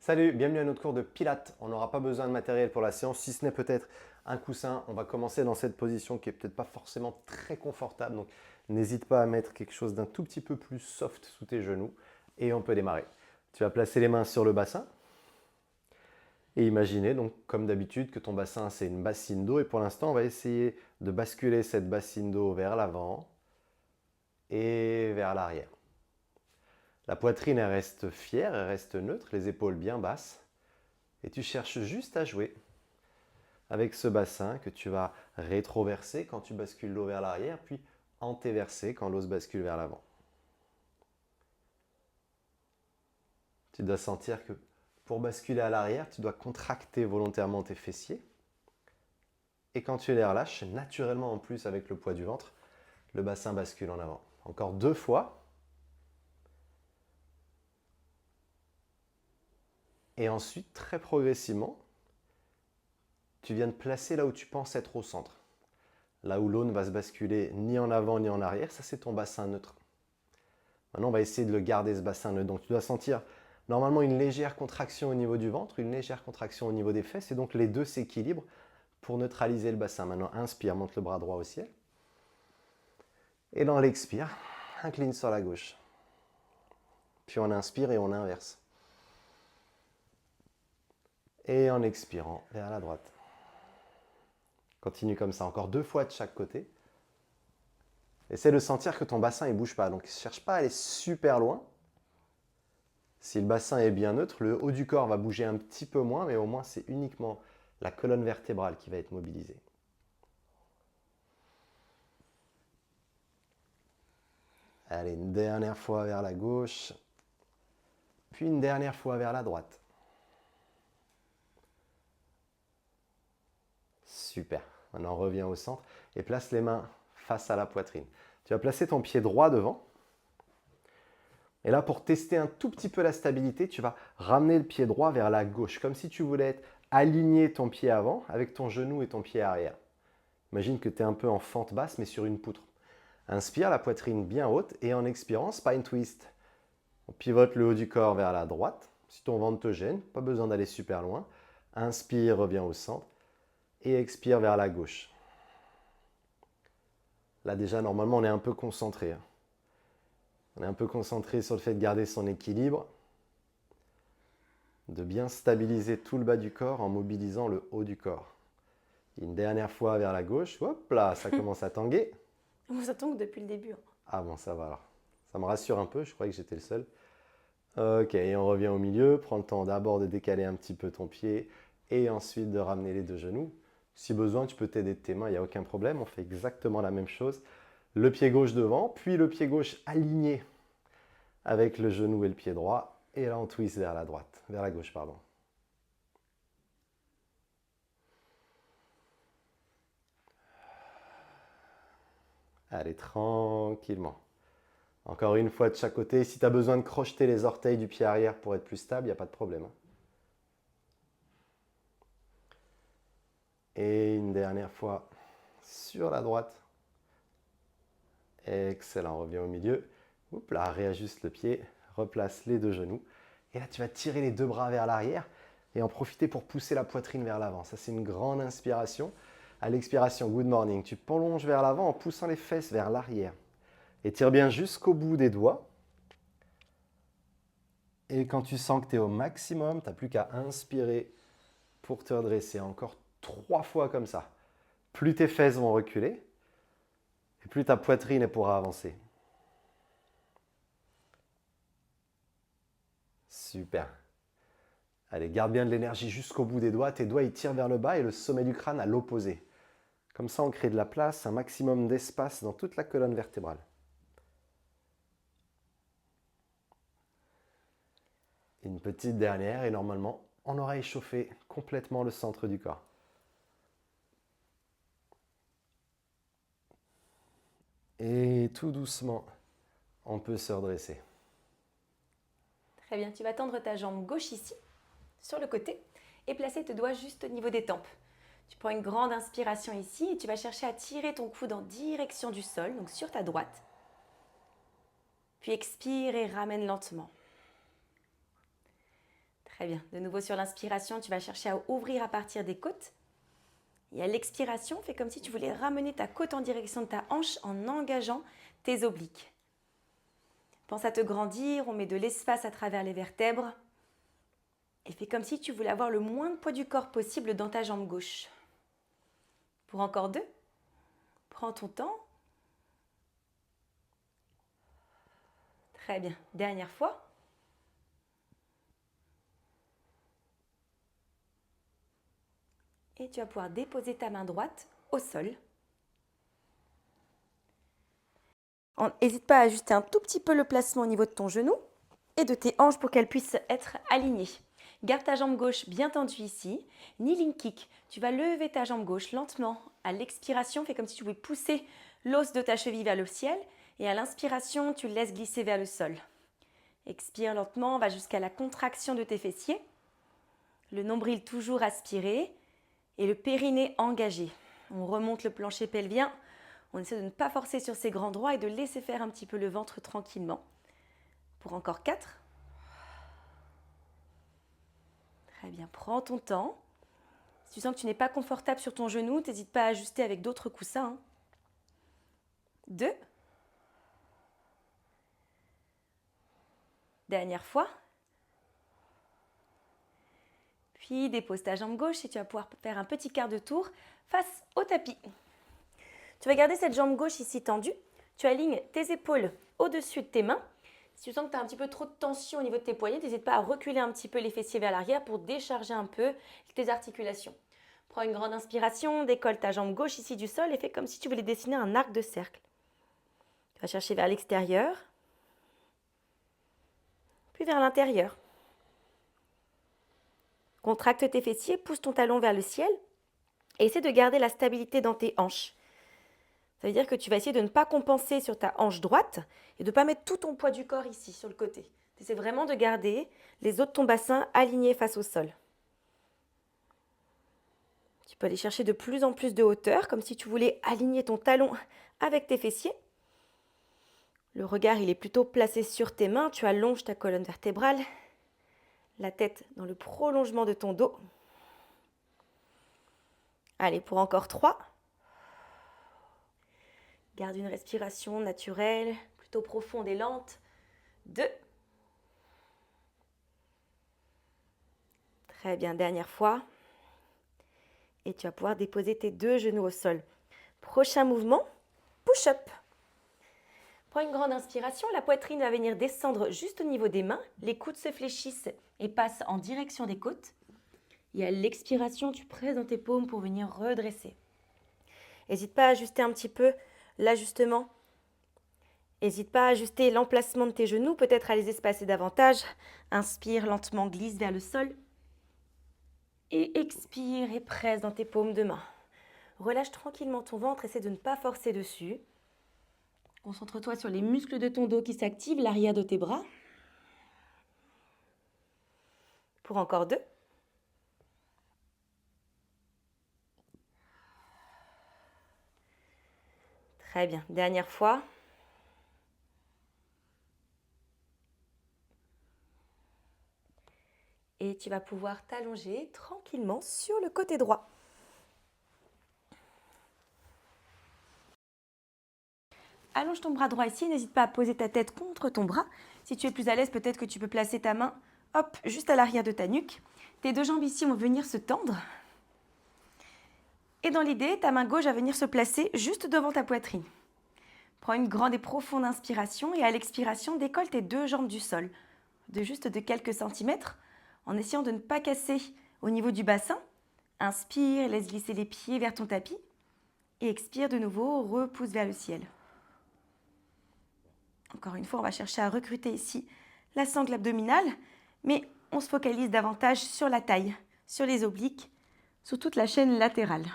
Salut, bienvenue à notre cours de Pilates. On n'aura pas besoin de matériel pour la séance, si ce n'est peut-être un coussin. On va commencer dans cette position qui est peut-être pas forcément très confortable. Donc n'hésite pas à mettre quelque chose d'un tout petit peu plus soft sous tes genoux et on peut démarrer. Tu vas placer les mains sur le bassin et imaginer, donc comme d'habitude, que ton bassin c'est une bassine d'eau. Et pour l'instant, on va essayer de basculer cette bassine d'eau vers l'avant et vers l'arrière. La poitrine, elle reste fière, elle reste neutre, les épaules bien basses. Et tu cherches juste à jouer avec ce bassin que tu vas rétroverser quand tu bascules l'eau vers l'arrière, puis antéverser quand l'eau se bascule vers l'avant. Tu dois sentir que pour basculer à l'arrière, tu dois contracter volontairement tes fessiers. Et quand tu les relâches, naturellement en plus avec le poids du ventre, le bassin bascule en avant. Encore 2 fois. Et ensuite, très progressivement, tu viens de placer là où tu penses être au centre. Là où l'eau ne va se basculer ni en avant ni en arrière, ça c'est ton bassin neutre. Maintenant, on va essayer de le garder ce bassin neutre. Donc tu dois sentir normalement une légère contraction au niveau du ventre, une légère contraction au niveau des fesses, et donc les deux s'équilibrent pour neutraliser le bassin. Maintenant, inspire, monte le bras droit au ciel. Et dans l'expire, incline sur la gauche. Puis on inspire et on inverse. Et en expirant, vers la droite. Continue comme ça, encore 2 fois de chaque côté. Essaie de sentir que ton bassin ne bouge pas. Donc ne cherche pas à aller super loin. Si le bassin est bien neutre, le haut du corps va bouger un petit peu moins, mais au moins c'est uniquement la colonne vertébrale qui va être mobilisée. Allez, une dernière fois vers la gauche, puis une dernière fois vers la droite. Super. Maintenant, reviens au centre et place les mains face à la poitrine. Tu vas placer ton pied droit devant. Et là, pour tester un tout petit peu la stabilité, tu vas ramener le pied droit vers la gauche, comme si tu voulais être aligné ton pied avant avec ton genou et ton pied arrière. Imagine que tu es un peu en fente basse, mais sur une poutre. Inspire, la poitrine bien haute, et en expirant, spine twist. On pivote le haut du corps vers la droite. Si ton ventre te gêne, pas besoin d'aller super loin. Inspire, reviens au centre, et expire vers la gauche. Là déjà, normalement, on est un peu concentré. On est un peu concentré sur le fait de garder son équilibre, de bien stabiliser tout le bas du corps en mobilisant le haut du corps. Une dernière fois vers la gauche. Hop là, ça commence à tanguer. Ça tombe depuis le début. Ah bon, ça va alors. Ça me rassure un peu, je croyais que j'étais le seul. Ok, et on revient au milieu. Prends le temps d'abord de décaler un petit peu ton pied et ensuite de ramener les deux genoux. Si besoin, tu peux t'aider de tes mains, il n'y a aucun problème. On fait exactement la même chose. Le pied gauche devant, puis le pied gauche aligné avec le genou et le pied droit. Et là, on twist vers la droite, vers la gauche, pardon. Allez, tranquillement. Encore une fois de chaque côté. Si tu as besoin de crocheter les orteils du pied arrière pour être plus stable, il n'y a pas de problème. Et une dernière fois sur la droite. Excellent, on revient au milieu. Oups là, réajuste le pied, replace les deux genoux. Et là, tu vas tirer les deux bras vers l'arrière et en profiter pour pousser la poitrine vers l'avant. Ça, c'est une grande inspiration. À l'expiration, good morning. Tu prolonges vers l'avant en poussant les fesses vers l'arrière. Et tire bien jusqu'au bout des doigts. Et quand tu sens que tu es au maximum, tu n'as plus qu'à inspirer pour te redresser. Encore 3 fois comme ça. Plus tes fesses vont reculer et plus ta poitrine pourra avancer. Super. Allez, garde bien de l'énergie jusqu'au bout des doigts. Tes doigts, ils tirent vers le bas et le sommet du crâne à l'opposé. Comme ça, on crée de la place, un maximum d'espace dans toute la colonne vertébrale. Une petite dernière et normalement, on aura échauffé complètement le centre du corps. Et tout doucement, on peut se redresser. Très bien, tu vas tendre ta jambe gauche ici, sur le côté, et placer tes doigts juste au niveau des tempes. Tu prends une grande inspiration ici et tu vas chercher à tirer ton coude en direction du sol, donc sur ta droite. Puis expire et ramène lentement. Très bien. De nouveau sur l'inspiration, tu vas chercher à ouvrir à partir des côtes. Et à l'expiration, fais comme si tu voulais ramener ta côte en direction de ta hanche en engageant tes obliques. Pense à te grandir, on met de l'espace à travers les vertèbres. Et fais comme si tu voulais avoir le moins de poids du corps possible dans ta jambe gauche. Pour encore 2, prends ton temps. Très bien. Dernière fois. Et tu vas pouvoir déposer ta main droite au sol. N'hésite pas à ajuster un tout petit peu le placement au niveau de ton genou et de tes hanches pour qu'elles puissent être alignées. Garde ta jambe gauche bien tendue ici. Kneeling kick. Tu vas lever ta jambe gauche lentement. À l'expiration, fais comme si tu voulais pousser l'os de ta cheville vers le ciel. Et à l'inspiration, tu le laisses glisser vers le sol. Expire lentement, va jusqu'à la contraction de tes fessiers. Le nombril toujours aspiré et le périnée engagé. On remonte le plancher pelvien. On essaie de ne pas forcer sur ces grands droits et de laisser faire un petit peu le ventre tranquillement. Pour encore 4. Très bien, prends ton temps. Si tu sens que tu n'es pas confortable sur ton genou, n'hésite pas à ajuster avec d'autres coussins. 2. Dernière fois. Puis dépose ta jambe gauche et tu vas pouvoir faire un petit quart de tour face au tapis. Tu vas garder cette jambe gauche ici tendue. Tu alignes tes épaules au-dessus de tes mains. Si tu sens que tu as un petit peu trop de tension au niveau de tes poignets, n'hésite pas à reculer un petit peu les fessiers vers l'arrière pour décharger un peu tes articulations. Prends une grande inspiration, décolle ta jambe gauche ici du sol et fais comme si tu voulais dessiner un arc de cercle. Tu vas chercher vers l'extérieur, puis vers l'intérieur. Contracte tes fessiers, pousse ton talon vers le ciel et essaie de garder la stabilité dans tes hanches. Ça veut dire que tu vas essayer de ne pas compenser sur ta hanche droite et de ne pas mettre tout ton poids du corps ici, sur le côté. Tu essaies vraiment de garder les os de ton bassin alignés face au sol. Tu peux aller chercher de plus en plus de hauteur, comme si tu voulais aligner ton talon avec tes fessiers. Le regard, il est plutôt placé sur tes mains. Tu allonges ta colonne vertébrale, la tête dans le prolongement de ton dos. Allez, pour encore 3. Garde une respiration naturelle, plutôt profonde et lente. 2. Très bien, dernière fois. Et tu vas pouvoir déposer tes 2 genoux au sol. Prochain mouvement, push-up. Prends une grande inspiration, la poitrine va venir descendre juste au niveau des mains. Les coudes se fléchissent et passent en direction des côtes. Et à l'expiration, tu presses dans tes paumes pour venir redresser. N'hésite pas à ajuster un petit peu l'ajustement. N'hésite pas à ajuster l'emplacement de tes genoux, peut-être à les espacer davantage. Inspire lentement, glisse vers le sol. Et expire et presse dans tes paumes de main. Relâche tranquillement ton ventre, essaie de ne pas forcer dessus. Concentre-toi sur les muscles de ton dos qui s'activent, l'arrière de tes bras. Pour encore 2. Très bien, dernière fois. Et tu vas pouvoir t'allonger tranquillement sur le côté droit. Allonge ton bras droit ici, n'hésite pas à poser ta tête contre ton bras. Si tu es plus à l'aise, peut-être que tu peux placer ta main, hop, juste à l'arrière de ta nuque. Tes 2 jambes ici vont venir se tendre. Et dans l'idée, ta main gauche va venir se placer juste devant ta poitrine. Prends une grande et profonde inspiration et à l'expiration, décolle tes 2 jambes du sol, de quelques centimètres, en essayant de ne pas casser au niveau du bassin. Inspire, laisse glisser les pieds vers ton tapis. Et expire de nouveau, repousse vers le ciel. Encore une fois, on va chercher à recruter ici la sangle abdominale, mais on se focalise davantage sur la taille, sur les obliques, sur toute la chaîne latérale.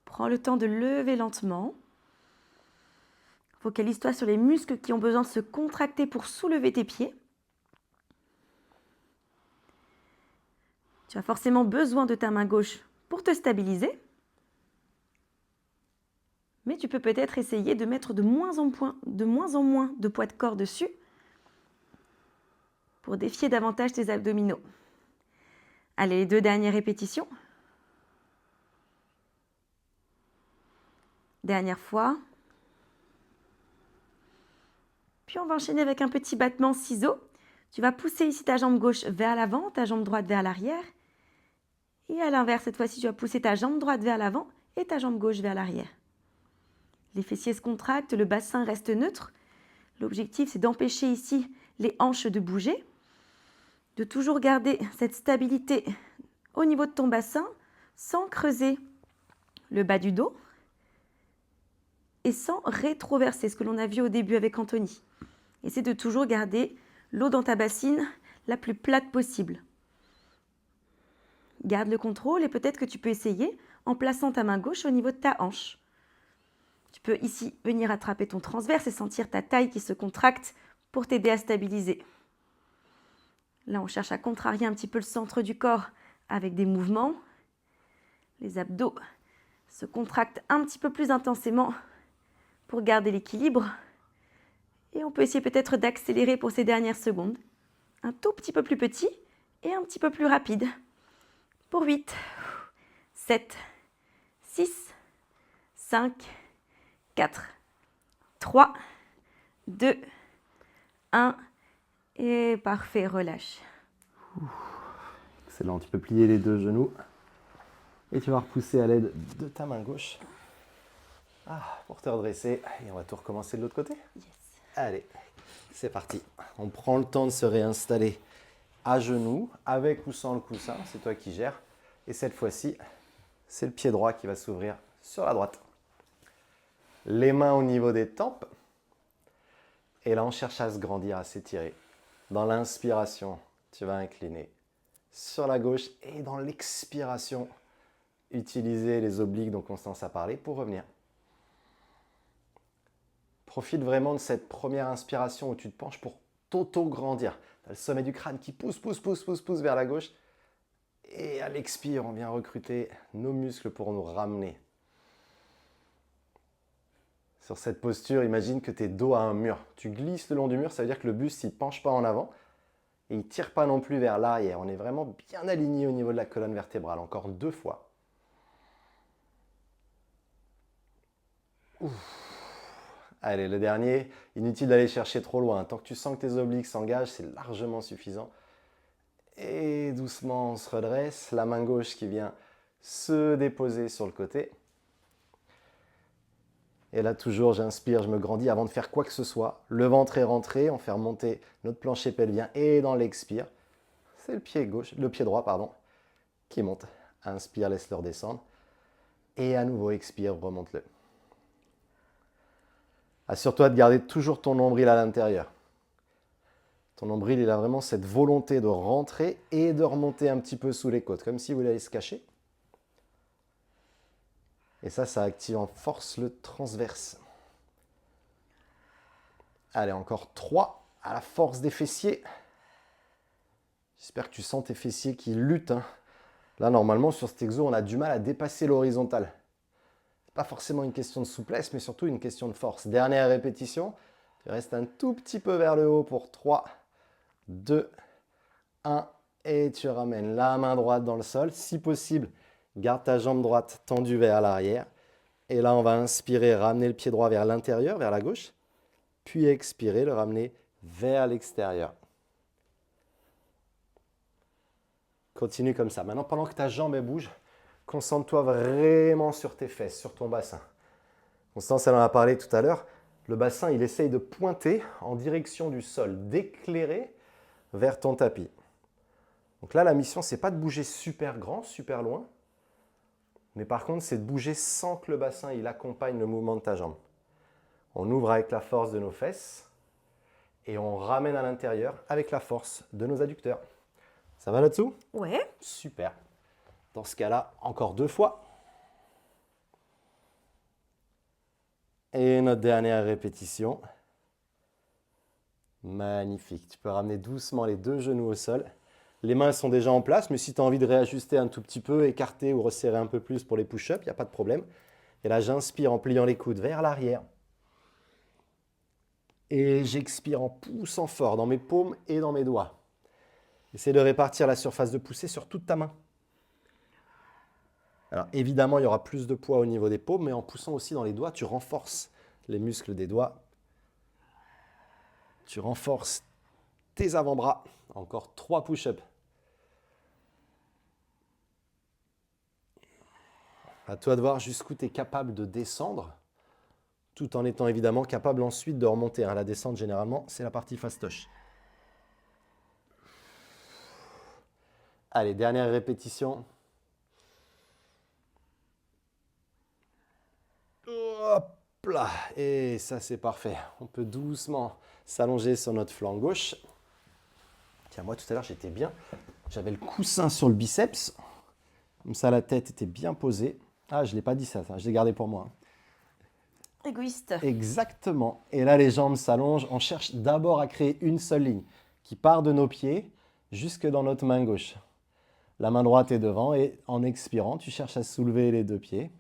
Prends le temps de lever lentement. Focalise-toi sur les muscles qui ont besoin de se contracter pour soulever tes pieds. Tu as forcément besoin de ta main gauche pour te stabiliser. Mais tu peux peut-être essayer de mettre de moins en moins de poids de corps dessus pour défier davantage tes abdominaux. Allez, les 2 dernières répétitions. Dernière fois. Puis on va enchaîner avec un petit battement ciseau. Tu vas pousser ici ta jambe gauche vers l'avant, ta jambe droite vers l'arrière. Et à l'inverse, cette fois-ci, tu vas pousser ta jambe droite vers l'avant et ta jambe gauche vers l'arrière. Les fessiers se contractent, le bassin reste neutre. L'objectif, c'est d'empêcher ici les hanches de bouger, de toujours garder cette stabilité au niveau de ton bassin sans creuser le bas du dos et sans rétroverser, ce que l'on a vu au début avec Anthony. Essaie de toujours garder l'eau dans ta bassine la plus plate possible. Garde le contrôle et peut-être que tu peux essayer en plaçant ta main gauche au niveau de ta hanche. Tu peux ici venir attraper ton transverse et sentir ta taille qui se contracte pour t'aider à stabiliser. Là, on cherche à contrarier un petit peu le centre du corps avec des mouvements. Les abdos se contractent un petit peu plus intensément pour garder l'équilibre. Et on peut essayer peut-être d'accélérer pour ces dernières secondes. Un tout petit peu plus petit et un petit peu plus rapide. Pour 8, 7, 6, 5, 4, 3, 2, 1. Et parfait, relâche. Excellent, tu peux plier les 2 genoux. Et tu vas repousser à l'aide de ta main gauche. Pour te redresser. Et on va tout recommencer de l'autre côté. Yes. Allez, c'est parti. On prend le temps de se réinstaller à genoux, avec ou sans le coussin. C'est toi qui gères. Et cette fois-ci, c'est le pied droit qui va s'ouvrir sur la droite. Les mains au niveau des tempes. Et là, on cherche à se grandir, à s'étirer. Dans l'inspiration, tu vas incliner sur la gauche. Et dans l'expiration, utiliser les obliques dont Constance a parlé pour revenir. Profite vraiment de cette première inspiration où tu te penches pour t'auto-grandir. Tu as le sommet du crâne qui pousse vers la gauche. Et à l'expire, on vient recruter nos muscles pour nous ramener. Sur cette posture, imagine que tu es dos à un mur. Tu glisses le long du mur, ça veut dire que le buste ne penche pas en avant. Et il ne tire pas non plus vers l'arrière. On est vraiment bien aligné au niveau de la colonne vertébrale. Encore 2 fois. Allez, le dernier, inutile d'aller chercher trop loin. Tant que tu sens que tes obliques s'engagent, c'est largement suffisant. Et doucement, on se redresse. La main gauche qui vient se déposer sur le côté. Et là, toujours, j'inspire, je me grandis avant de faire quoi que ce soit. Le ventre est rentré, on fait remonter notre plancher pelvien. Et dans l'expire, c'est le pied droit, qui monte. Inspire, laisse-le redescendre. Et à nouveau, expire, remonte-le. Assure-toi de garder toujours ton nombril à l'intérieur. Ton nombril, il a vraiment cette volonté de rentrer et de remonter un petit peu sous les côtes, comme si vous voulez se cacher. Et ça active en force le transverse. Allez, encore 3 à la force des fessiers. J'espère que tu sens tes fessiers qui luttent. Là, normalement, sur cet exo, on a du mal à dépasser l'horizontale. Pas forcément une question de souplesse, mais surtout une question de force. Dernière répétition. Tu restes un tout petit peu vers le haut pour 3, 2, 1. Et tu ramènes la main droite dans le sol. Si possible, garde ta jambe droite tendue vers l'arrière. Et là, on va inspirer, ramener le pied droit vers l'intérieur, vers la gauche. Puis expirer, le ramener vers l'extérieur. Continue comme ça. Maintenant, pendant que ta jambe elle bouge, concentre-toi vraiment sur tes fesses, sur ton bassin. Constance, elle en a parlé tout à l'heure. Le bassin, il essaye de pointer en direction du sol, d'éclairer vers ton tapis. Donc là, la mission, ce n'est pas de bouger super grand, super loin. Mais par contre, c'est de bouger sans que le bassin il accompagne le mouvement de ta jambe. On ouvre avec la force de nos fesses et on ramène à l'intérieur avec la force de nos adducteurs. Ça va là-dessous? Ouais. Super. Dans ce cas-là, encore 2 fois. Et notre dernière répétition. Magnifique. Tu peux ramener doucement les 2 genoux au sol. Les mains sont déjà en place, mais si tu as envie de réajuster un tout petit peu, écarter ou resserrer un peu plus pour les push-ups, il n'y a pas de problème. Et là, j'inspire en pliant les coudes vers l'arrière. Et j'expire en poussant fort dans mes paumes et dans mes doigts. Essaie de répartir la surface de poussée sur toute ta main. Alors évidemment, il y aura plus de poids au niveau des paumes, mais en poussant aussi dans les doigts, tu renforces les muscles des doigts. Tu renforces tes avant-bras. Encore 3 push-ups. À toi de voir jusqu'où tu es capable de descendre, tout en étant évidemment capable ensuite de remonter. La descente, généralement, c'est la partie fastoche. Allez, dernière répétition. Hop là. Et ça, c'est parfait. On peut doucement s'allonger sur notre flanc gauche. Tiens, moi, tout à l'heure, j'étais bien. J'avais le coussin sur le biceps. Comme ça, la tête était bien posée. Ah, je ne l'ai pas dit ça, je l'ai gardé pour moi. Égoïste. Exactement. Et là, les jambes s'allongent. On cherche d'abord à créer une seule ligne qui part de nos pieds jusque dans notre main gauche. La main droite est devant et en expirant, tu cherches à soulever les 2 pieds.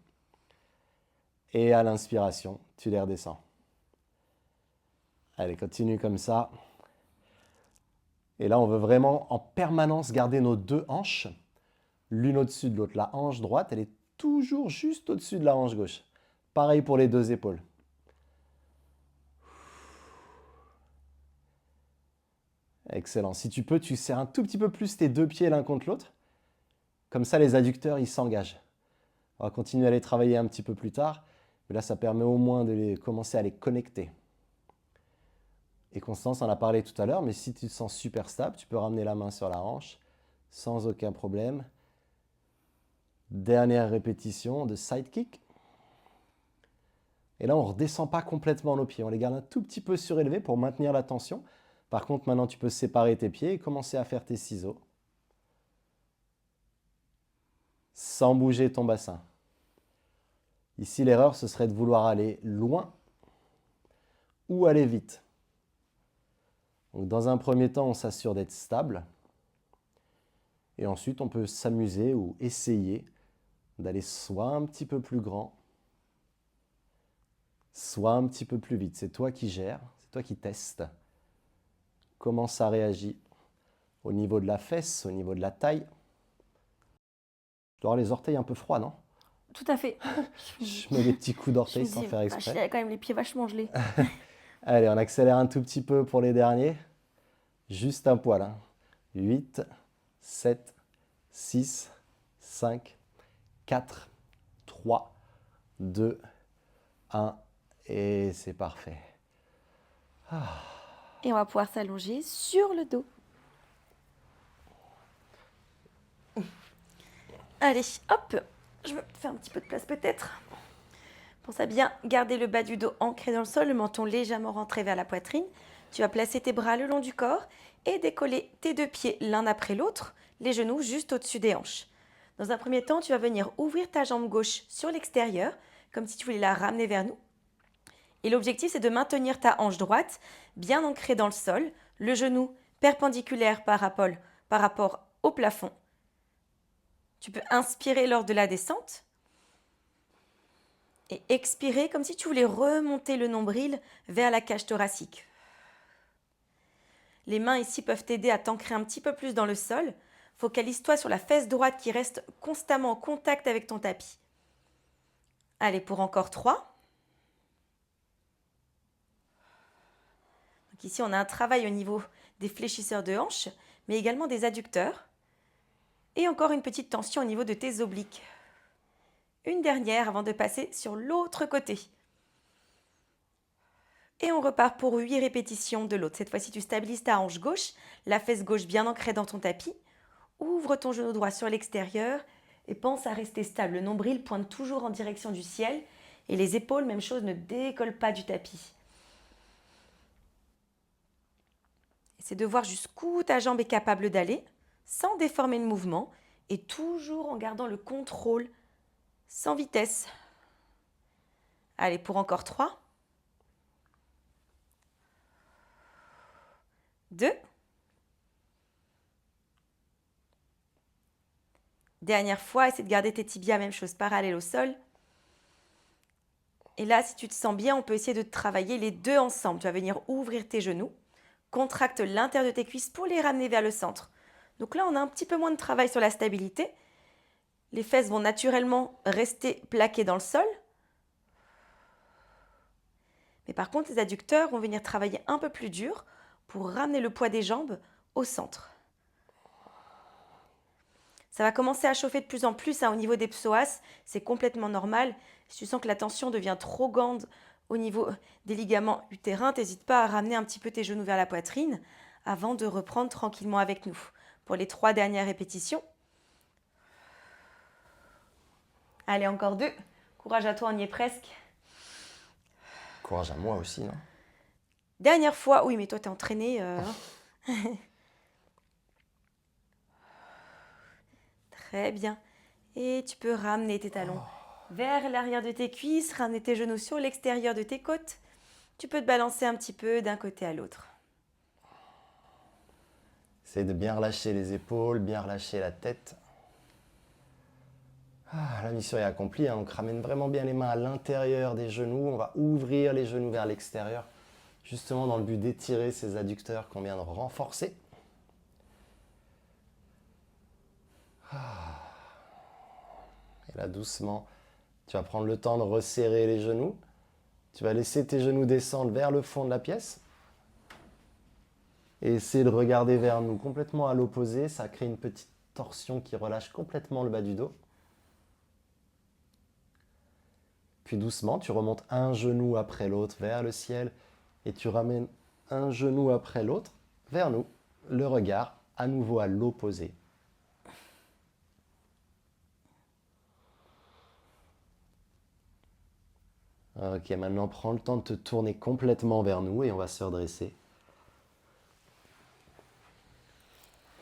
Et à l'inspiration, tu les redescends. Allez, continue comme ça. Et là, on veut vraiment en permanence garder nos 2 hanches, l'une au-dessus de l'autre. La hanche droite, elle est toujours juste au-dessus de la hanche gauche. Pareil pour les 2 épaules. Excellent. Si tu peux, tu serres un tout petit peu plus tes 2 pieds l'un contre l'autre. Comme ça, les adducteurs, ils s'engagent. On va continuer à les travailler un petit peu plus tard. Mais là, ça permet au moins de commencer à les connecter. Et Constance en a parlé tout à l'heure, mais si tu te sens super stable, tu peux ramener la main sur la hanche sans aucun problème. Dernière répétition de side kick. Et là, on ne redescend pas complètement nos pieds. On les garde un tout petit peu surélevés pour maintenir la tension. Par contre, maintenant, tu peux séparer tes pieds et commencer à faire tes ciseaux. Sans bouger ton bassin. Ici, l'erreur, ce serait de vouloir aller loin ou aller vite. Donc, dans un premier temps, on s'assure d'être stable. Et ensuite, on peut s'amuser ou essayer d'aller soit un petit peu plus grand, soit un petit peu plus vite. C'est toi qui gères, c'est toi qui testes. Comment ça réagit au niveau de la fesse, au niveau de la taille. Tu dois avoir les orteils un peu froids, non? Tout à fait. Je mets des petits coups d'orteil sans faire J'ai exprès. quand même les pieds vachement gelés. Allez, on accélère un tout petit peu pour les derniers. Juste un poil. 8, 7, 6, 5, 4, 3, 2, 1. Et c'est parfait. Et on va pouvoir s'allonger sur le dos. Allez, hop, je me fais un petit peu de place peut-être. Pense à bien garder le bas du dos ancré dans le sol, le menton légèrement rentré vers la poitrine. Tu vas placer tes bras le long du corps et décoller tes 2 pieds l'un après l'autre, les genoux juste au-dessus des hanches. Dans un premier temps, tu vas venir ouvrir ta jambe gauche sur l'extérieur, comme si tu voulais la ramener vers nous. Et l'objectif, c'est de maintenir ta hanche droite bien ancrée dans le sol, le genou perpendiculaire par rapport au plafond. Tu peux inspirer lors de la descente et expirer comme si tu voulais remonter le nombril vers la cage thoracique. Les mains ici peuvent t'aider à t'ancrer un petit peu plus dans le sol. Focalise-toi sur la fesse droite qui reste constamment en contact avec ton tapis. Allez, pour encore 3. Donc ici, on a un travail au niveau des fléchisseurs de hanches, mais également des adducteurs. Et encore une petite tension au niveau de tes obliques. Une dernière avant de passer sur l'autre côté. Et on repart pour 8 répétitions de l'autre. Cette fois-ci, tu stabilises ta hanche gauche, la fesse gauche bien ancrée dans ton tapis. Ouvre ton genou droit sur l'extérieur et pense à rester stable. Le nombril pointe toujours en direction du ciel et les épaules, même chose, ne décollent pas du tapis. C'est de voir jusqu'où ta jambe est capable d'aller sans déformer le mouvement et toujours en gardant le contrôle sans vitesse. Allez, pour encore 3. 2. Dernière fois, essaie de garder tes tibias, même chose, parallèle au sol. Et là, si tu te sens bien, on peut essayer de travailler les deux ensemble. Tu vas venir ouvrir tes genoux, contracte l'intérieur de tes cuisses pour les ramener vers le centre. Donc là, on a un petit peu moins de travail sur la stabilité. Les fesses vont naturellement rester plaquées dans le sol. Mais par contre, les adducteurs vont venir travailler un peu plus dur pour ramener le poids des jambes au centre. Ça va commencer à chauffer de plus en plus au niveau des psoas. C'est complètement normal. Si tu sens que la tension devient trop grande au niveau des ligaments utérins, n'hésite pas à ramener un petit peu tes genoux vers la poitrine avant de reprendre tranquillement avec nous. Pour les 3 dernières répétitions. Allez, encore 2. Courage à toi, on y est presque. Courage à moi aussi, non? Dernière fois. Oui, mais toi, t'es entraîné. Très bien. Et tu peux ramener tes talons vers l'arrière de tes cuisses, ramener tes genoux sur l'extérieur de tes côtes. Tu peux te balancer un petit peu d'un côté à l'autre. Essaye de bien relâcher les épaules, bien relâcher la tête. La mission est accomplie, hein. Donc ramène vraiment bien les mains à l'intérieur des genoux. On va ouvrir les genoux vers l'extérieur, justement dans le but d'étirer ces adducteurs qu'on vient de renforcer. Et là, doucement, tu vas prendre le temps de resserrer les genoux. Tu vas laisser tes genoux descendre vers le fond de la pièce. Et essayer de regarder vers nous complètement à l'opposé. Ça crée une petite torsion qui relâche complètement le bas du dos. Puis doucement, tu remontes un genou après l'autre vers le ciel et tu ramènes un genou après l'autre vers nous. Le regard à nouveau à l'opposé. Ok, maintenant prends le temps de te tourner complètement vers nous et on va se redresser.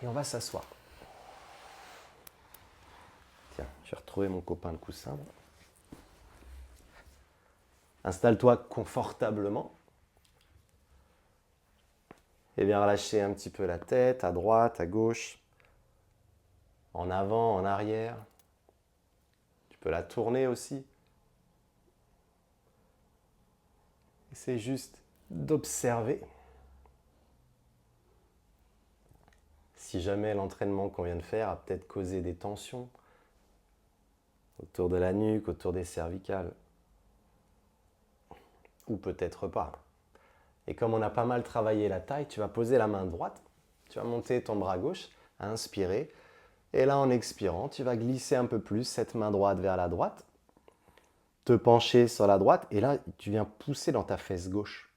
Et on va s'asseoir. Tiens, je vais retrouver mon copain le coussin. Installe-toi confortablement. Et bien relâcher un petit peu la tête, à droite, à gauche, en avant, en arrière. Tu peux la tourner aussi. C'est juste d'observer. Si jamais l'entraînement qu'on vient de faire a peut-être causé des tensions autour de la nuque, autour des cervicales, ou peut-être pas. Et comme on a pas mal travaillé la taille, tu vas poser la main droite, tu vas monter ton bras gauche, inspirer, et là en expirant, tu vas glisser un peu plus cette main droite vers la droite, te pencher sur la droite, et là tu viens pousser dans ta fesse gauche.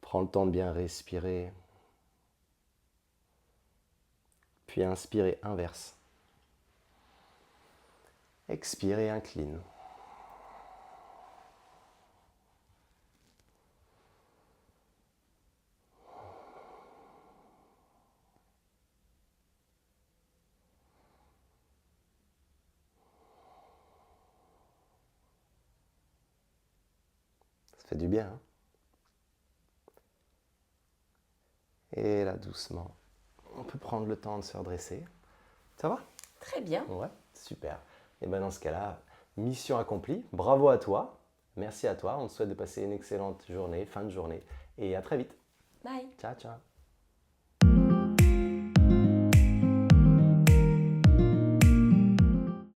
Prends le temps de bien respirer. Puis inspire, inverse. Expire et incline. Ça fait du bien, hein? Et là, doucement, on peut prendre le temps de se redresser. Ça va? Très bien. Ouais, super. Et bien dans ce cas-là, mission accomplie. Bravo à toi. Merci à toi. On te souhaite de passer une excellente journée, fin de journée. Et à très vite. Bye. Ciao, ciao.